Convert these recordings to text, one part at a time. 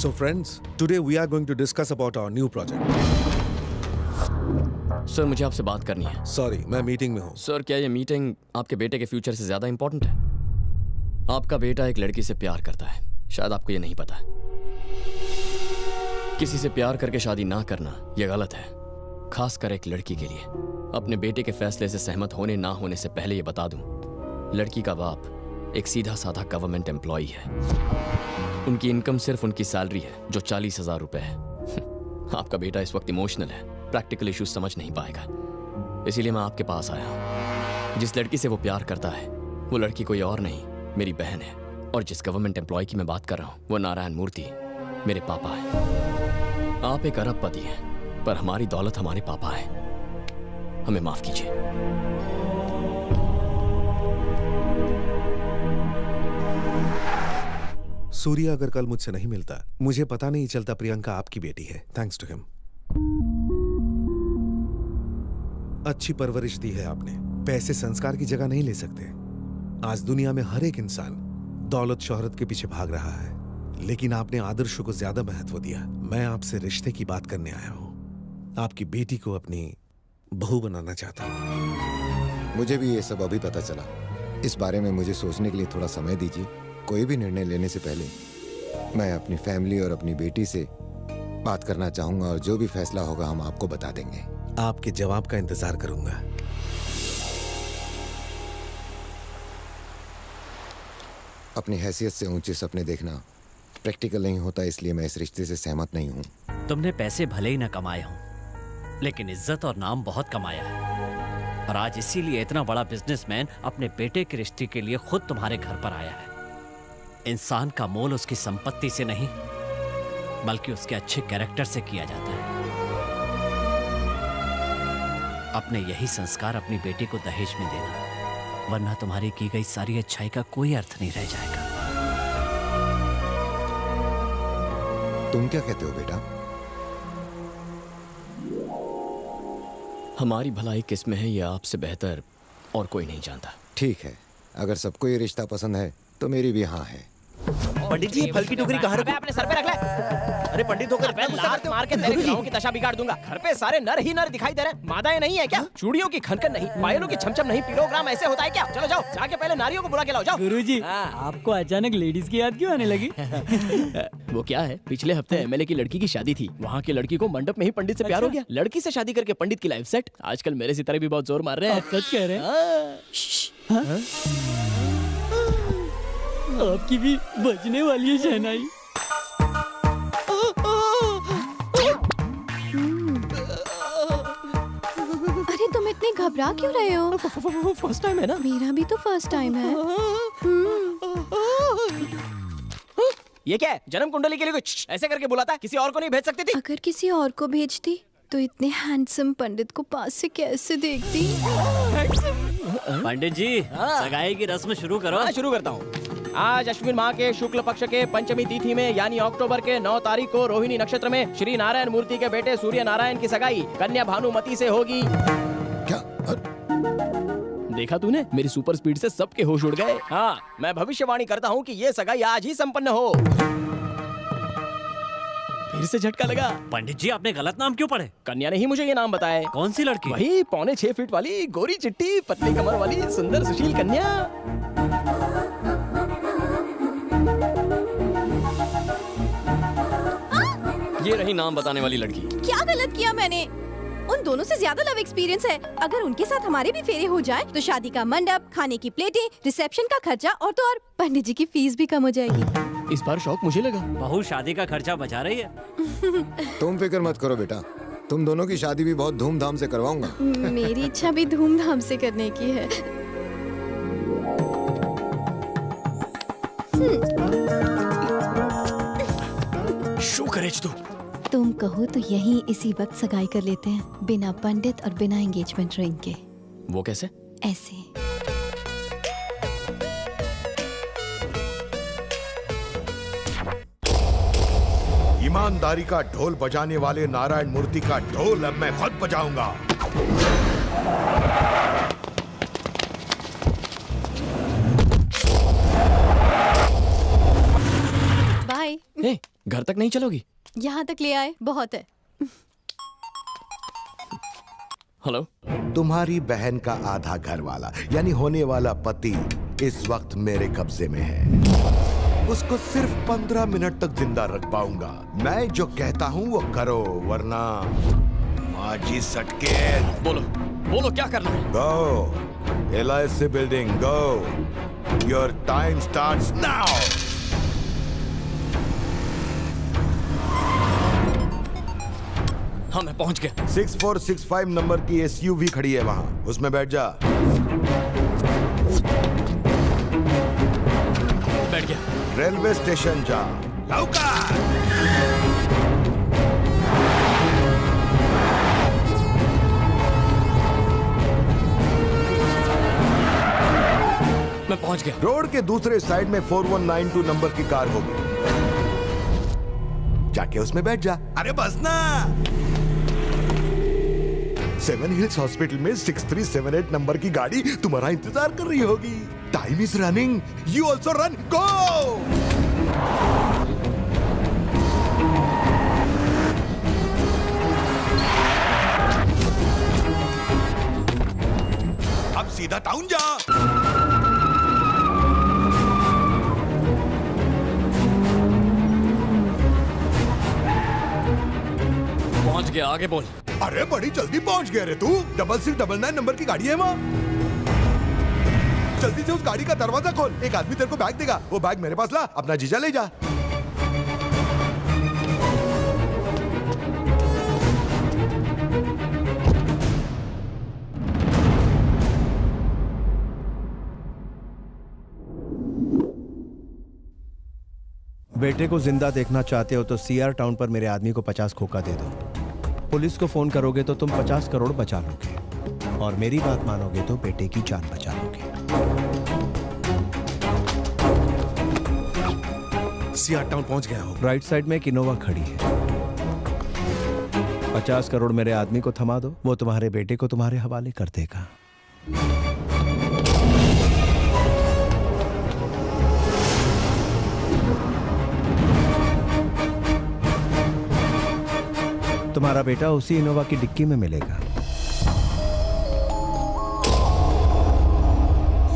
So friends, today we are going to discuss about our new project. Sir मुझे आपसे बात करनी है। Sorry, मैं मीटिंग में हूँ। सर क्या ये मीटिंग आपके बेटे के फ्यूचर से ज्यादा इंपॉर्टेंट है? आपका बेटा एक लड़की से प्यार करता है, शायद आपको ये नहीं पता। किसी से प्यार करके शादी ना करना ये गलत है, खासकर एक लड़की के लिए। अपने बेटे के फैसले से सहमत होने ना होने से पहले ये बता दूं, लड़की का बाप एक सीधा साधा गवर्नमेंट एम्प्लॉई है। उनकी इनकम सिर्फ उनकी सैलरी है जो 40,000 रुपए है। आपका बेटा इस वक्त इमोशनल है, प्रैक्टिकल इश्यूज समझ नहीं पाएगा, इसीलिए मैं आपके पास आया हूँ। जिस लड़की से वो प्यार करता है वो लड़की कोई और नहीं, मेरी बहन है। और जिस गवर्नमेंट एम्प्लॉय की मैं बात कर रहा हूँ वो नारायण मूर्ति मेरे पापा है। आप एक अरबपति हैं, पर हमारी दौलत हमारे पापा है। हमें माफ कीजिए। सूर्य अगर कल मुझसे नहीं मिलता, मुझे पता नहीं चलता प्रियंका आपकी बेटी है, थैंक्स टू हिम। अच्छी परवरिश दी है आपने। पैसे संस्कार की जगह नहीं ले सकते। आज दुनिया में हर एक इंसान दौलत शोहरत के पीछे भाग रहा है, लेकिन आपने आदर्शों को ज्यादा महत्व दिया। मैं आपसे रिश्ते की बात करने आया हूँ। आपकी बेटी को अपनी बहू बनाना चाहता हूँ। मुझे भी ये सब अभी पता चला। इस बारे में मुझे सोचने के लिए थोड़ा समय दीजिए। कोई भी निर्णय लेने से पहले मैं अपनी फैमिली और अपनी बेटी से बात करना चाहूंगा, और जो भी फैसला होगा हम आपको बता देंगे। आपके जवाब का इंतजार करूंगा। अपनी हैसियत से ऊंचे सपने देखना प्रैक्टिकल नहीं होता, इसलिए मैं इस रिश्ते से सहमत नहीं हूँ। तुमने पैसे भले ही ना कमाए हों, लेकिन इज्जत और नाम बहुत कमाया है, और आज इसीलिए इतना बड़ा बिजनेसमैन अपने बेटे के रिश्ते के लिए खुद तुम्हारे घर पर आया है। इंसान का मोल उसकी संपत्ति से नहीं, बल्कि उसके अच्छे कैरेक्टर से किया जाता है। अपने यही संस्कार अपनी बेटी को दहेज में देना, वरना तुम्हारी की गई सारी अच्छाई का कोई अर्थ नहीं रह जाएगा। तुम क्या कहते हो बेटा? हमारी भलाई किस में है ये आपसे बेहतर और कोई नहीं जानता। ठीक है, अगर सबको ये रिश्ता पसंद है तो मेरी भी हाँ है। पंडित जी, ये फल की टोकरी कहाँ रखी? अपने सर पे रख ले। अरे पंडित होकर लात मार के तेरे गाँव की दशा बिगाड़ दूंगा। घर पे सारे नर ही नर दिखाई दे रहे हैं। मादाएं नहीं है क्या? चूड़ियों की खनखन नहीं, पायलों की छमछम नहीं, पिलोग्राम ऐसे होता है क्या? चलो जाओ, जाके पहले नारियों को बुला के लाओ, जाओ। गुरुजी, आपको अचानक लेडीज की याद क्यों आने लगी? वो क्या है, पिछले हफ्ते एमएलए की लड़की की शादी थी, वहाँ की लड़की को मंडप में ही पंडित से प्यार हो गया। लड़की से शादी करके पंडित की लाइफ सेट। आजकल मेरे सितारे भी बहुत जोर मार रहे हैं। सच कह रहे हैं? आपकी भी बजने वाली है शहनाई। अरे तुम इतने घबरा क्यों रहे हो? फर्स्ट टाइम है ना? मेरा भी तो फर्स्ट टाइम है। ये क्या है? जन्म कुंडली के लिए कुछ ऐसे करके बुलाता है? किसी और को नहीं भेज सकती थी? अगर किसी और को भेजती तो इतने हैंडसम पंडित को पास से कैसे देखती? पंडित जी, सगाई की रस्म शुरू करो। हाँ, शुरू करता हूँ। आज अश्विन माह के शुक्ल पक्ष के पंचमी तिथि में, यानी अक्टूबर के 9 तारीख को रोहिणी नक्षत्र में श्री नारायण मूर्ति के बेटे सूर्य नारायण की सगाई कन्या भानुमति से होगी। क्या? देखा तूने, मेरी सुपर स्पीड से सबके होश उड़ गए। हाँ, मैं भविष्यवाणी करता हूँ कि ये सगाई आज ही संपन्न हो। फिर से झटका लगा। पंडित जी, आपने गलत नाम क्यों पढ़े? कन्या ने ही मुझे ये नाम बताया। कौन सी लड़की? वही 6.25 फीट वाली, गोरी चिट्टी, पतली कमर वाली, सुंदर सुशील कन्या। ये रही नाम बताने वाली लड़की। क्या गलत किया मैंने? उन दोनों से ज्यादा लव एक्सपीरियंस है। अगर उनके साथ हमारे भी फेरे हो जाए तो शादी का मंडप, खाने की प्लेटें, रिसेप्शन का खर्चा और तो और पंडित जी की फीस भी कम हो जाएगी। इस बार शौक मुझे लगा। बहू शादी का खर्चा बचा रही है। तुम फिक्र मत करो बेटा, तुम दोनों की शादी भी बहुत धूमधाम से करवाऊंगा। मेरी इच्छा भी धूमधाम से करने की है। शो करेज तू। तुम कहो तो यहीं इसी वक्त सगाई कर लेते हैं, बिना पंडित और बिना एंगेजमेंट रिंग के। वो कैसे? ऐसे। ईमानदारी का ढोल बजाने वाले नारायण मूर्ति का ढोल अब मैं खुद बजाऊंगा। बाय। घर तक नहीं चलोगी? यहाँ तक ले आए, बहुत है। हेलो। तुम्हारी बहन का आधा घर वाला यानी होने वाला पति इस वक्त मेरे कब्जे में है। उसको सिर्फ 15 मिनट तक जिंदा रख पाऊंगा। मैं जो कहता हूँ वो करो, वरना माजी सटके। बोलो बोलो, क्या करना है? गो LIC building, go. Your time starts now. हाँ, मैं पहुंच गया। 6465 नंबर की SUV खड़ी है वहां, उसमें बैठ जा। बैठ गया। रेलवे स्टेशन जा, लौका। मैं पहुंच गया। रोड के दूसरे साइड में 4192 नंबर की कार होगी, जाके उसमें बैठ जा। अरे बस ना। 7 हिल्स हॉस्पिटल में 6378 नंबर की गाड़ी तुम्हारा इंतजार कर रही होगी। Time is running, you also run, go. अब सीधा टाउन जा। पहुंच गया, आगे बोल। अरे बड़ी जल्दी पहुंच गया रे तू। 6699 नंबर की गाड़ी है वहाँ। जल्दी से उस गाड़ी का दरवाजा खोल, एक आदमी तेरे को बैग देगा। वो बैग मेरे पास ला, अपना जीजा ले जा। बेटे को जिंदा देखना चाहते हो तो CR टाउन पर मेरे आदमी को 50 खोखा दे दो। पुलिस को फोन करोगे तो तुम 50 करोड़ बचा लोगे, और मेरी बात मानोगे तो बेटे की जान बचा लोगे। CR टाउन पहुंच गया हूं। राइट साइड में एक इनोवा खड़ी है। 50 करोड़ मेरे आदमी को थमा दो, वो तुम्हारे बेटे को तुम्हारे हवाले कर देगा। तुम्हारा बेटा उसी इनोवा की डिक्की में मिलेगा।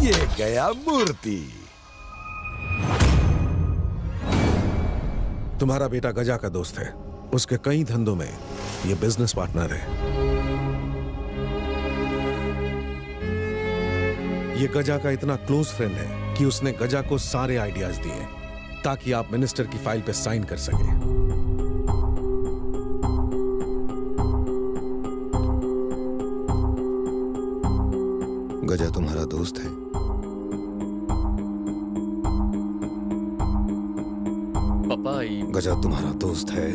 ये गया मूर्ति। तुम्हारा बेटा गजा का दोस्त है, उसके कई धंधों में ये बिजनेस पार्टनर है। ये गजा का इतना क्लोज फ्रेंड है कि उसने गजा को सारे आइडियाज दिए ताकि आप मिनिस्टर की फाइल पे साइन कर सके। गजा तुम्हारा दोस्त है? पापा, गजा तुम्हारा दोस्त है?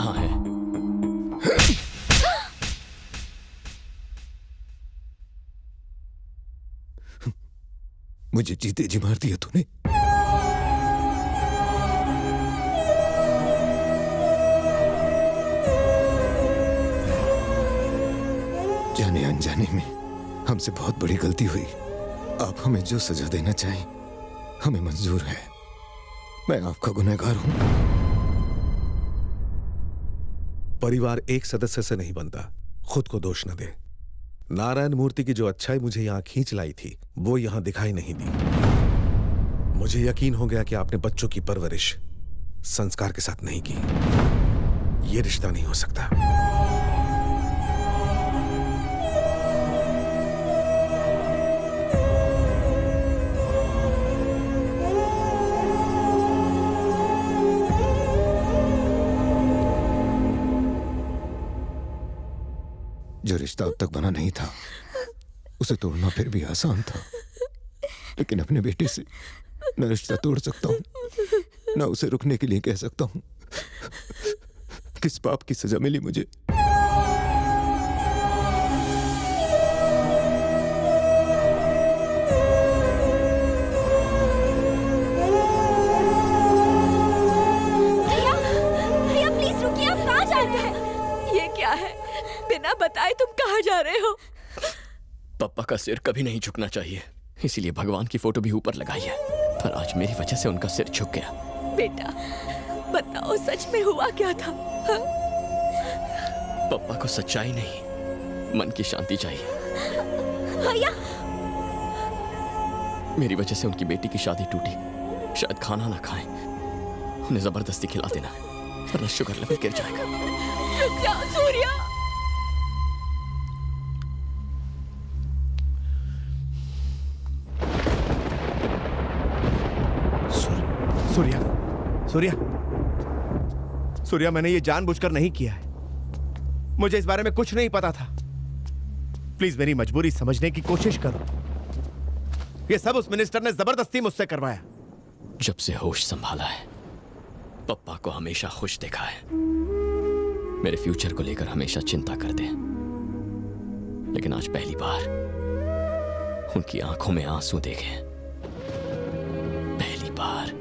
हाँ है। मुझे जीते जी मार दिया तूने। जाने अनजाने में हमसे बहुत बड़ी गलती हुई। आप हमें जो सजा देना चाहें हमें मंजूर है। मैं आपका गुनहगार हूं। परिवार एक सदस्य से नहीं बनता, खुद को दोष न दे। नारायण मूर्ति की जो अच्छाई मुझे यहां खींच लाई थी वो यहां दिखाई नहीं दी। मुझे यकीन हो गया कि आपने बच्चों की परवरिश संस्कार के साथ नहीं की। ये रिश्ता नहीं हो सकता। जो रिश्ता अब तक बना नहीं था उसे तोड़ना फिर भी आसान था, लेकिन अपने बेटे से न रिश्ता तोड़ सकता हूं न उसे रुकने के लिए कह सकता हूं। किस पाप की सजा मिली मुझे? भैया प्लीज रुकिए, आप कहाँ जा रहे हैं? ये क्या है? बिना बताए तुम कहाँ जा रहे हो? पापा का सिर कभी नहीं झुकना चाहिए, इसीलिए भगवान की फोटो भी ऊपर लगाई है, पर आज मेरी वजह से उनका सिर झुक गया। बेटा, बताओ सच में हुआ क्या था? पप्पा को सच्चाई नहीं, मन की शांति चाहिए। भैया, मेरी वजह से उनकी बेटी की शादी टूटी। शायद खाना ना खाएं, उन्हें जबरदस्ती खिला देना, वरना शुगर लेवल गिर जाएगा। रुक जाओ सूर्या। सूर्या, सूर्या, सूर्या, मैंने ये जानबूझकर नहीं किया है। मुझे इस बारे में कुछ नहीं पता था। प्लीज मेरी मजबूरी समझने की कोशिश करो। ये सब उस मिनिस्टर ने जबरदस्ती मुझसे करवाया। जब से होश संभाला है, पप्पा को हमेशा खुश देखा है। मेरे फ्यूचर को लेकर हमेशा चिंता करते हैं, लेकिन आज पहली बार उनकी आंखों में आंसू देखे। पहली बार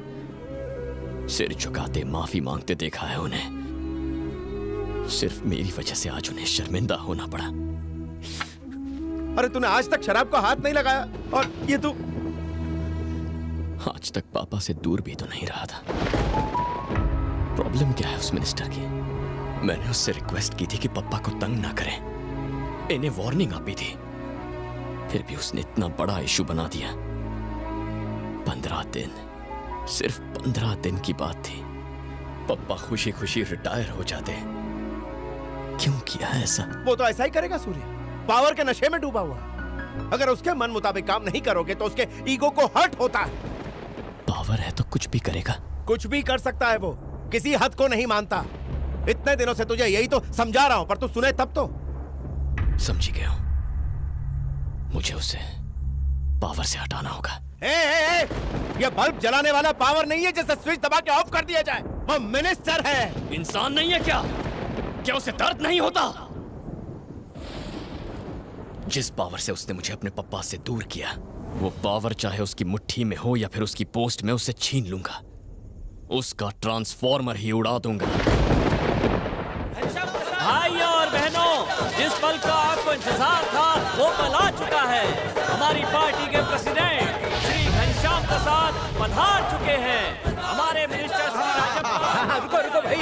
सिर झुकाते माफी मांगते देखा है उन्हें। सिर्फ मेरी वजह से आज उन्हें शर्मिंदा होना पड़ा। अरे तूने आज तक शराब को हाथ नहीं लगाया, और ये तू आज तक पापा से दूर भी तो नहीं रहा था। प्रॉब्लम क्या है उस मिनिस्टर की? मैंने उससे रिक्वेस्ट की थी कि पापा को तंग ना करें, इन्हें वार्निंग आपी थी, फिर भी उसने इतना बड़ा इशू बना दिया। 15 दिन, सिर्फ 15 दिन की बात थी, पापा खुशी खुशी रिटायर हो जाते। क्यों किया है ऐसा? वो तो ऐसा ही करेगा सूर्य, पावर के नशे में डूबा हुआ। अगर उसके मन मुताबिक काम नहीं करोगे तो उसके ईगो को हर्ट होता है। पावर है तो कुछ भी करेगा। कुछ भी कर सकता है वो, किसी हद को नहीं मानता। इतने दिनों से तुझे यही तो समझा रहा हूं, पर तू सुने तब तो। समझ गया हूं, मुझे उसे पावर से हटाना होगा। ये बल्ब जलाने वाला पावर नहीं है जिसे स्विच दबा के ऑफ कर दिया जाए। वो मिनिस्टर है। इंसान नहीं है क्या? क्या उसे दर्द नहीं होता? जिस पावर से उसने मुझे अपने पप्पा से दूर किया, वो पावर चाहे उसकी मुट्ठी में हो या फिर उसकी पोस्ट में, उसे छीन लूंगा। उसका ट्रांसफॉर्मर ही उड़ा दूंगा। भाइयों और बहनों, जिस पल का आपको इंतजार था वो पल आ चुका है। हमारी पार्टी के प्रेसिडेंट श्री घनश्याम प्रसाद पधार चुके हैं। हमारे मिनिस्टर श्री राजप्पा रुको भाई।